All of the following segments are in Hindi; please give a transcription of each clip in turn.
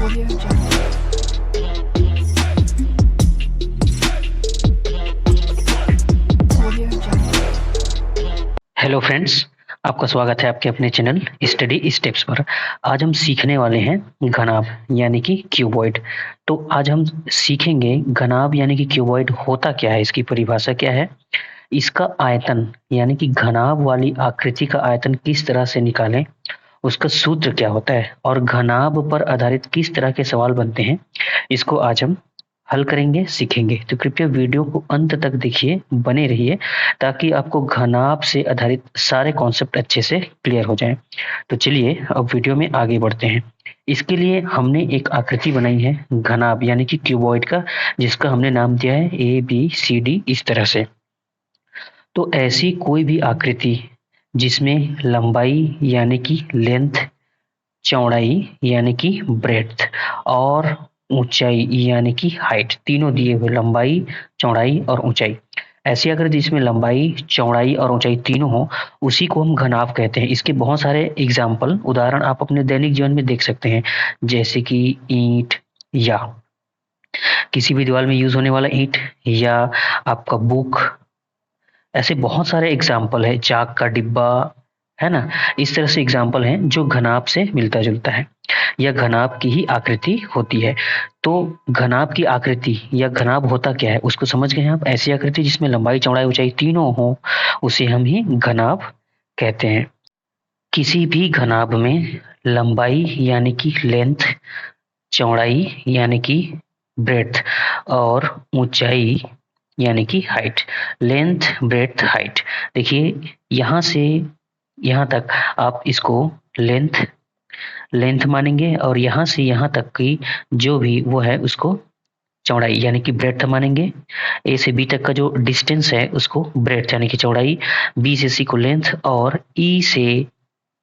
Audio Jungle. Audio Jungle. Hello friends, आपका स्वागत है आपके अपने चैनल स्टडी स्टेप्स पर। आज हम सीखने वाले हैं घनाभ यानी कि क्यूबॉइड। तो आज हम सीखेंगे घनाभ यानी कि क्यूबॉइड होता क्या है, इसकी परिभाषा क्या है, इसका आयतन यानी कि घनाभ वाली आकृति का आयतन किस तरह से निकालें, उसका सूत्र क्या होता है और घनाभ पर आधारित किस तरह के सवाल बनते हैं, इसको आज हम हल करेंगे, सीखेंगे। तो कृपया वीडियो को अंत तक देखिए, बने रहिए, ताकि आपको घनाभ से आधारित सारे कॉन्सेप्ट अच्छे से क्लियर हो जाएं। तो चलिए अब वीडियो में आगे बढ़ते हैं। इसके लिए हमने एक आकृति बनाई है घनाभ यानी कि क्यूबॉइड का, जिसका हमने नाम दिया है ABCD, इस तरह से। तो ऐसी कोई भी आकृति जिसमें लंबाई यानी कि लेंथ, चौड़ाई यानी कि ब्रेड्थ और ऊंचाई यानी कि हाइट, तीनों दिए हुए, लंबाई, चौड़ाई और ऊंचाई, ऐसी आकृति जिसमें लंबाई, चौड़ाई और ऊंचाई तीनों हो, उसी को हम घनाभ कहते हैं। इसके बहुत सारे एग्जाम्पल, उदाहरण आप अपने दैनिक जीवन में देख सकते हैं, जैसे कि ईंट, या किसी भी दीवार में यूज होने वाला ईंट, या आपका बुक, ऐसे बहुत सारे एग्जाम्पल है, चाक का डिब्बा, है ना। इस तरह से एग्जाम्पल हैं जो घनाभ से मिलता जुलता है या घनाभ की ही आकृति होती है। तो घनाभ की आकृति या घनाभ होता क्या है, उसको समझ गए हैं आप। ऐसी आकृति जिसमें लंबाई, चौड़ाई, ऊंचाई तीनों हो, उसे हम ही घनाभ कहते हैं। किसी भी घनाभ में लंबाई यानी कि लेंथ, चौड़ाई यानी कि ब्रेड्थ और ऊंचाई यानी कि हाइट, लेंथ, ब्रेड्थ, हाइट। देखिए यहाँ से यहाँ तक आप इसको लेंथ लेंथ मानेंगे, और यहाँ से यहाँ तक की जो भी वो है उसको चौड़ाई यानी कि ब्रेड्थ मानेंगे। ए से बी तक का जो डिस्टेंस है उसको ब्रेड्थ यानी कि चौड़ाई, बी से सी को लेंथ, और ई से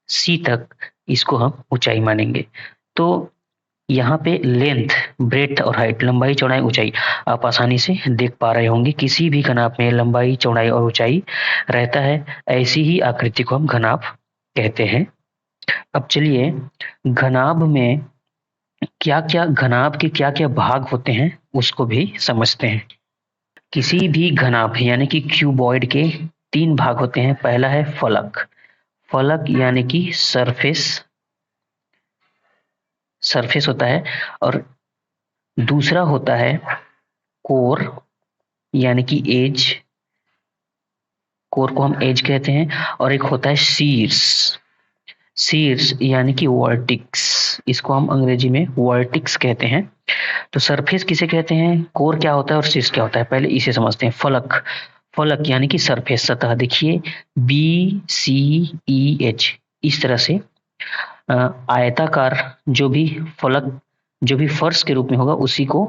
सी तक इसको हम ऊंचाई मानेंगे। तो यहाँ पे लेंथ, ब्रेड्थ और हाइट, लंबाई, चौड़ाई, ऊंचाई, आप आसानी से देख पा रहे होंगे। किसी भी घनाभ में लंबाई, चौड़ाई और ऊंचाई रहता है, ऐसी ही आकृति को हम घनाभ कहते हैं। अब चलिए घनाभ में क्या क्या, घनाभ के क्या क्या भाग होते हैं उसको भी समझते हैं। किसी भी घनाभ यानी कि क्यूबॉइड के 3 भाग होते हैं। पहला है फलक, फलक यानी कि सरफेस, सरफेस होता है। और दूसरा होता है कोर यानी कि एज, कोर को हम एज कहते हैं। और एक होता है शीर्ष, शीर्ष यानी कि वर्टिक्स, इसको हम अंग्रेजी में वर्टिक्स कहते हैं। तो सरफेस किसे कहते हैं, कोर क्या होता है और शीर्ष क्या होता है, पहले इसे समझते हैं। फलक, फलक यानी कि सरफेस, सतह। देखिए BCEH, इस तरह से आयताकार जो भी फलक, जो भी फर्श के रूप में होगा, उसी को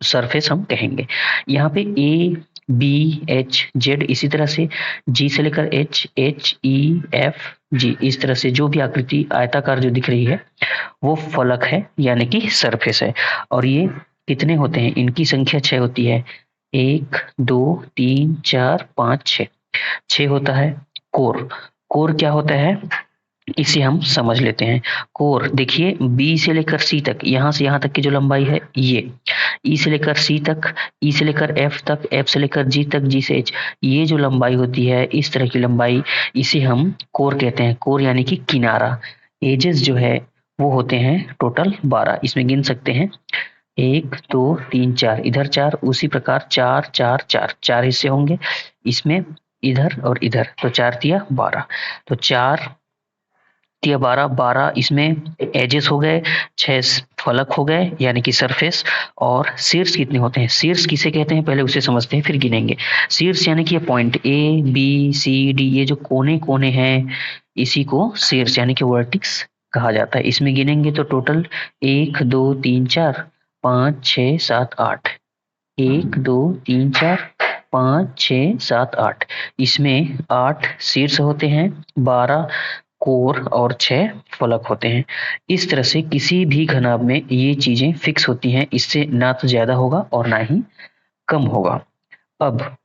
सरफेस हम कहेंगे। यहाँ पे ABHZ, इसी तरह से G से लेकर HHEFG, इस तरह से जो भी आकृति आयताकार जो दिख रही है वो फलक है यानी कि सरफेस है। और ये कितने होते हैं, इनकी संख्या 6 होती है। 1 2 3 4 5 6, 6 होता है। कोर, कोर क्या होता है इसे हम समझ लेते हैं। कोर देखिए बी से लेकर सी तक, यहाँ से यहाँ तक की जो लंबाई है ये, ई से लेकर सी तक, ई से लेकर एफ तक, एफ से लेकर जी तक, जी से एच, ये जो लंबाई होती है, इस तरह की लंबाई, इसे हम कोर कहते हैं। कोर यानी कि किनारा। एजेस जो है वो होते हैं टोटल 12, इसमें गिन सकते हैं 1 2 3 4, इधर 4, उसी प्रकार 4 4 4, 4 हिस्से होंगे इसमें, इधर और इधर, तो 4 तिया 12, तो 4 तिया 12, 12 इसमें एजेस हो गए, 6 फलक हो गए यानी कि सरफेस। और शीर्ष कितने होते हैं, शीर्ष किसे कहते हैं पहले उसे समझते हैं फिर गिनेंगे। शीर्ष यानी कि ये पॉइंट ABCD, ये जो कोने कोने हैं, इसी को शीर्ष यानी कि वर्टिक्स कहा जाता है। इसमें गिनेंगे तो टोटल 1 2 3 4 5 6 7 8, 1 2 3 4 5 6 7 8, इसमें 8 शीर्ष होते हैं, 12 कोर और 6 फलक होते हैं। इस तरह से किसी भी घनाभ में ये चीजें फिक्स होती हैं, इससे ना तो ज्यादा होगा और ना ही कम होगा। अब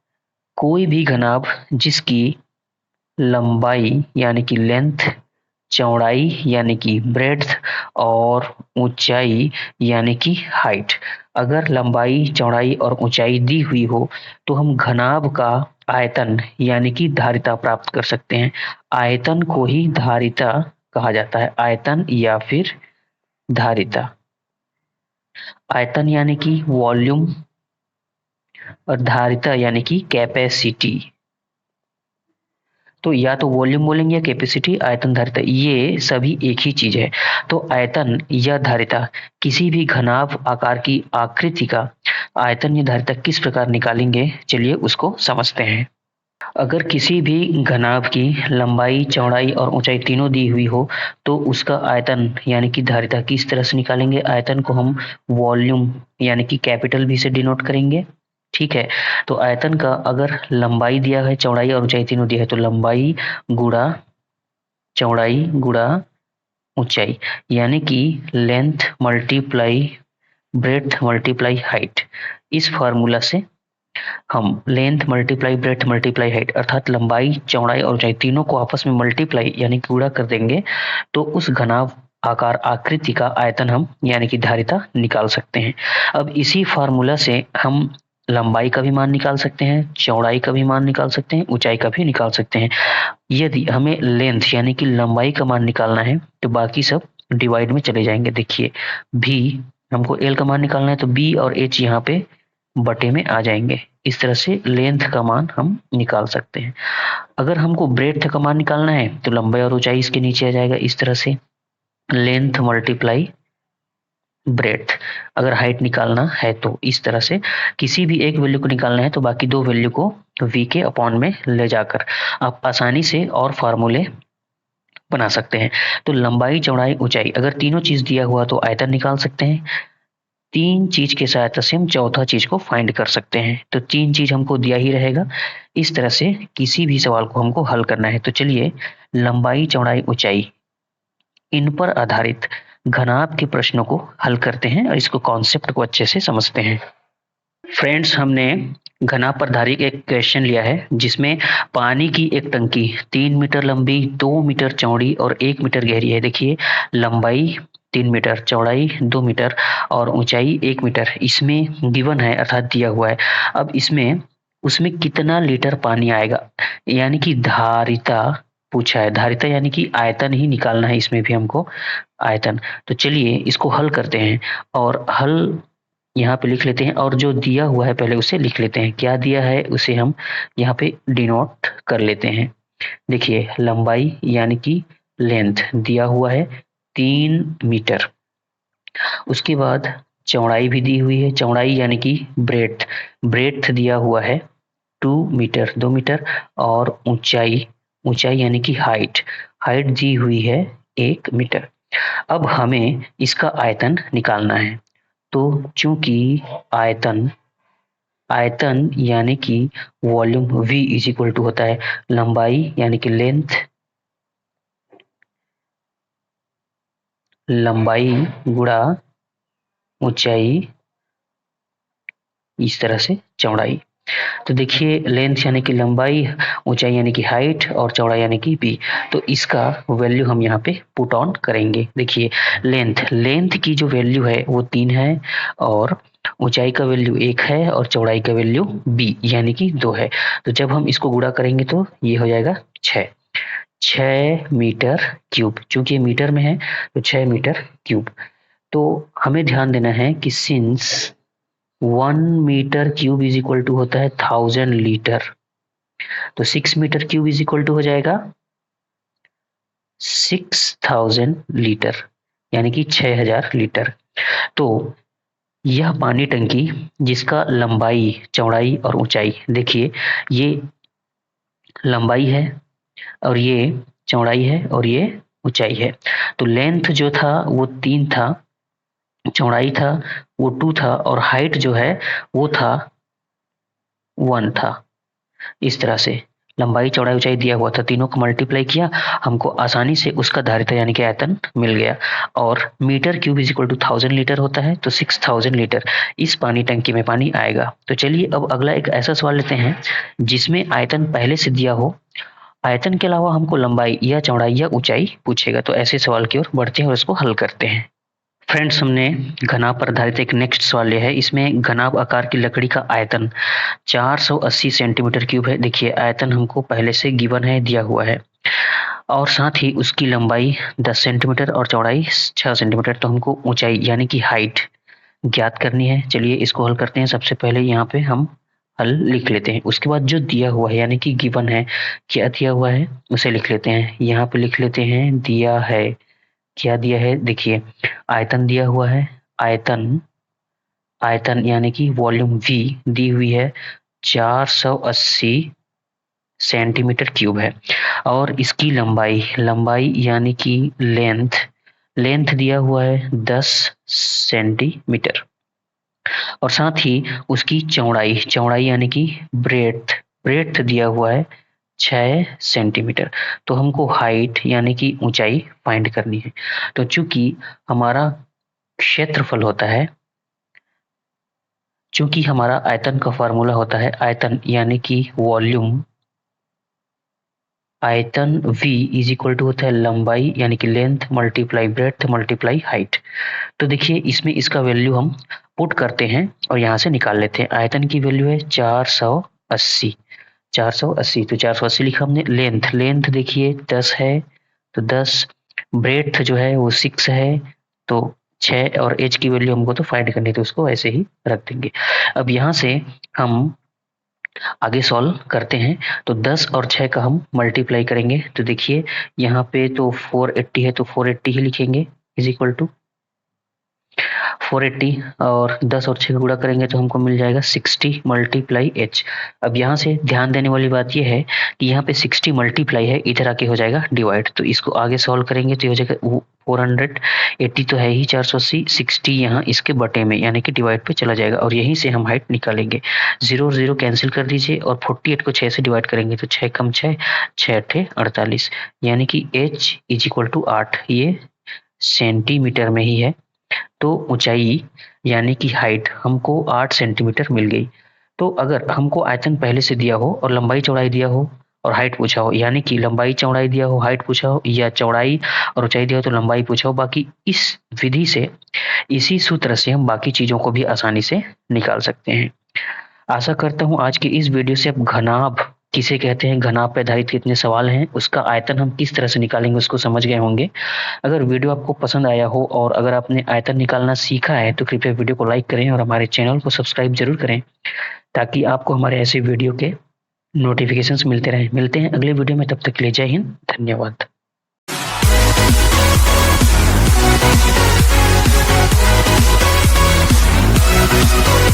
कोई भी घनाभ जिसकी लंबाई यानी कि लेंथ चौड़ाई यानी कि ब्रेड्थ और ऊंचाई यानी कि हाइट। अगर लंबाई, चौड़ाई और ऊंचाई दी हुई हो तो हम घनाभ का आयतन यानी कि धारिता प्राप्त कर सकते हैं। आयतन को ही धारिता कहा जाता है, आयतन या फिर धारिता। आयतन यानी कि वॉल्यूम और धारिता यानी कि कैपेसिटी। तो या तो वॉल्यूम बोलेंगे या कैपेसिटी, आयतन, धारिता, ये सभी एक ही चीज है। तो आयतन या धारिता किसी भी घनाभ आकार की आकृति का आयतन या धारिता किस प्रकार निकालेंगे, चलिए उसको समझते हैं। अगर किसी भी घनाभ की लंबाई, चौड़ाई और ऊंचाई तीनों दी हुई हो तो उसका आयतन यानी कि धारिता किस तरह से निकालेंगे। आयतन को हम वॉल्यूम यानी कि कैपिटल भी से डिनोट करेंगे, ठीक है। तो आयतन का अगर लंबाई दिया है, चौड़ाई और ऊंचाई तीनों दिया है तो लंबाई गुणा चौड़ाई गुणा ऊंचाई यानी कि length multiply breadth multiply height. इस फॉर्मूला से हम length multiply breadth multiply height अर्थात लंबाई, चौड़ाई और ऊंचाई तीनों को आपस में मल्टीप्लाई यानी कि गुणा कर देंगे तो उस घनाभ आकार आकृति का आयतन हम यानी कि धारिता निकाल सकते हैं। अब इसी फार्मूला से हम लंबाई का भी मान निकाल सकते हैं, चौड़ाई का भी मान निकाल सकते हैं, ऊंचाई का भी निकाल सकते हैं। यदि हमें लेंथ यानी कि लंबाई का मान निकालना है तो बाकी सब डिवाइड में चले जाएंगे। देखिए भी हमको एल का मान निकालना है तो बी और एच यहाँ पे बटे में आ जाएंगे। इस तरह से लेंथ का मान हम निकाल सकते हैं। अगर हमको ब्रेड्थ का मान निकालना है तो लंबाई और ऊंचाई इसके नीचे आ जाएगा। इस तरह से लेंथ मल्टीप्लाई ब्रेड्थ। अगर हाइट निकालना है तो इस तरह से किसी भी एक वैल्यू को निकालना है तो बाकी दो वैल्यू को v के अपॉन में ले जाकर आप आसानी से और फार्मूले बना सकते हैं। तो लंबाई, चौड़ाई, ऊंचाई अगर तीनों चीज दिया हुआ तो आयतन निकाल सकते हैं। तीन चीज के सहायता से हम चौथा चीज को फाइंड कर सकते हैं। तो तीन चीज हमको दिया ही रहेगा। इस तरह से किसी भी सवाल को हमको हल करना है। तो चलिए लंबाई, चौड़ाई, ऊंचाई इन पर आधारित घनाभ के प्रश्नों को हल करते हैं और इसको कॉन्सेप्ट को अच्छे से समझते हैं। फ्रेंड्स, हमने घनाभ पर आधारित एक क्वेश्चन लिया है जिसमें पानी की एक टंकी 3 मीटर लंबी, 2 मीटर चौड़ी और 1 मीटर गहरी है। देखिए लंबाई 3 मीटर, चौड़ाई 2 मीटर और ऊंचाई 1 मीटर इसमें गिवन है अर्थात दिया हुआ है। अब इसमें उसमें कितना लीटर पानी आएगा यानी कि धारिता पूछा है। धारिता यानी कि आयतन ही निकालना है, इसमें भी हमको आयतन। तो चलिए इसको हल करते हैं और हल यहाँ पे लिख लेते हैं और जो दिया हुआ है पहले उसे लिख लेते हैं। क्या दिया है उसे हम यहाँ पे डिनोट कर लेते हैं। देखिए लंबाई यानी कि लेंथ दिया हुआ है 3 मीटर। उसके बाद चौड़ाई भी दी हुई है, चौड़ाई यानी कि ब्रेड्थ, ब्रेड्थ दिया हुआ है 2 मीटर, 2 मीटर और ऊंचाई, ऊंचाई यानी कि हाइट, हाइट दी हुई है 1 मीटर। अब हमें इसका आयतन निकालना है। तो चूंकि आयतन, आयतन यानी कि volume v is equal to होता है लंबाई यानी कि लेंथ, लंबाई गुणा ऊंचाई, इस तरह से चौड़ाई। तो देखिए लेंथ यानी कि लंबाई, ऊंचाई यानी कि हाइट और चौड़ाई यानी कि बी। तो इसका वैल्यू हम यहाँ पे पुट ऑन करेंगे। देखिए लेंथ, लेंथ की जो वैल्यू है वो 3 है और ऊंचाई का वैल्यू 1 है और चौड़ाई का वैल्यू बी यानी कि 2 है। तो जब हम इसको गुणा करेंगे तो ये हो जाएगा 6 मीटर क्यूब। चूंकि मीटर में है तो 6 मीटर क्यूब। तो हमें ध्यान देना है कि since 1 metre cube is equal to होता है 1000 लीटर, तो 6 metre cube is equal to हो जाएगा 6000 लीटर यानी कि 6000 लीटर। तो यह पानी टंकी जिसका लंबाई, चौड़ाई और ऊंचाई, देखिए ये लंबाई है और ये चौड़ाई है और ये ऊंचाई है। तो लेंथ जो था वो 3 था, चौड़ाई था वो 2 था और हाइट जो है वो था 1 था। इस तरह से लंबाई, चौड़ाई, ऊंचाई दिया हुआ था, तीनों को मल्टीप्लाई किया, हमको आसानी से उसका धारिता यानी कि आयतन मिल गया। और metre cube is equal to 1000 litre होता है तो 6000 लीटर इस पानी टंकी में पानी आएगा। तो चलिए अब अगला एक ऐसा सवाल लेते हैं जिसमें आयतन पहले से दिया हो, आयतन के अलावा हमको लंबाई या चौड़ाई या ऊंचाई पूछेगा। तो ऐसे सवाल की ओर बढ़ते हैं और इसको हल करते हैं। फ्रेंड्स, हमने घनाभ पर आधारित एक नेक्स्ट सवाल लिया है। इसमें घनाभ आकार की लकड़ी का आयतन 480 सेंटीमीटर क्यूब है। देखिए, आयतन हमको पहले से गिवन है, दिया हुआ है, और साथ ही उसकी लंबाई 10 सेंटीमीटर और चौड़ाई 6 सेंटीमीटर। तो हमको ऊंचाई यानी कि हाइट ज्ञात करनी है। चलिए इसको हल करते हैं। सबसे पहले यहाँ पे हम हल लिख लेते हैं, उसके बाद जो दिया हुआ है यानी कि गिवन है, क्या दिया हुआ है उसे लिख लेते हैं। यहाँ पे लिख लेते हैं दिया है, क्या दिया है, देखिए आयतन दिया हुआ है। आयतन आयतन यानी कि वॉल्यूम V दी हुई है 480 सेंटीमीटर क्यूब है, और इसकी लंबाई यानी कि लेंथ दिया हुआ है 10 सेंटीमीटर, और साथ ही उसकी चौड़ाई यानी कि ब्रेड्थ दिया हुआ है 6 सेंटीमीटर। तो हमको हाइट यानी कि ऊंचाई फाइंड करनी है। तो चूंकि हमारा क्षेत्रफल होता है, चूंकि हमारा आयतन का फॉर्मूला होता है आयतन यानी कि वॉल्यूम, आयतन V इज इक्वल टू होता है लंबाई यानी कि length multiply breadth multiply height. तो देखिए इसमें इसका वैल्यू हम पुट करते हैं और यहाँ से निकाल लेते हैं। आयतन की वैल्यू है 480, तो 480 लिखा हमने। लेंथ देखिए 10 है, तो 10, ब्रेड्थ जो है वो 6 है, तो 6, और एच की वैल्यू हमको तो फाइंड करनी है, तो उसको ऐसे ही रख देंगे। अब यहाँ से हम आगे सॉल्व करते हैं। तो 10 और 6 का हम मल्टीप्लाई करेंगे। तो देखिए यहाँ पे तो 480 है, तो 480 ही लिखेंगे इज इक्वल टू 480, और 10 और 6 का गुणा करेंगे तो हमको मिल जाएगा 60 मल्टीप्लाई एच। अब यहाँ से ध्यान देने वाली बात यह है कि यहाँ पे 60 मल्टीप्लाई है, इधर आके हो जाएगा डिवाइड। तो इसको आगे सॉल्व करेंगे तो हो जाएगा 480 तो है ही 480, 60 यहाँ इसके बटे में यानी कि डिवाइड पे चला जाएगा, और यहीं से हम हाइट निकालेंगे। 0 और 0 कैंसिल कर दीजिए, और 48 को 6 से डिवाइड करेंगे तो 6 कम 6, 6 8 48, यानी कि एच इज इक्वल टू 8, ये सेंटीमीटर में ही है। तो ऊंचाई यानी कि हाइट हमको 8 सेंटीमीटर मिल गई। तो अगर हमको आयतन पहले से दिया हो और लंबाई चौड़ाई दिया हो और हाइट पूछा हो, यानी कि लंबाई चौड़ाई दिया हो हाइट पूछा हो, या चौड़ाई और ऊंचाई दिया हो तो लंबाई पूछा हो, बाकी इस विधि से, इसी सूत्र से हम बाकी चीजों को भी आसानी से निकाल सकते हैं। आशा करता हूँ आज की इस वीडियो से आप घनाभ किसे कहते हैं, घनाभ पे आधारित कितने सवाल हैं, उसका आयतन हम किस तरह से निकालेंगे उसको समझ गए होंगे। अगर वीडियो आपको पसंद आया हो और अगर आपने आयतन निकालना सीखा है तो कृपया वीडियो को लाइक करें और हमारे चैनल को सब्सक्राइब जरूर करें, ताकि आपको हमारे ऐसे वीडियो के नोटिफिकेशंस मिलते रहें। मिलते हैं अगले वीडियो में, तब तक के लिए जय हिंद, धन्यवाद।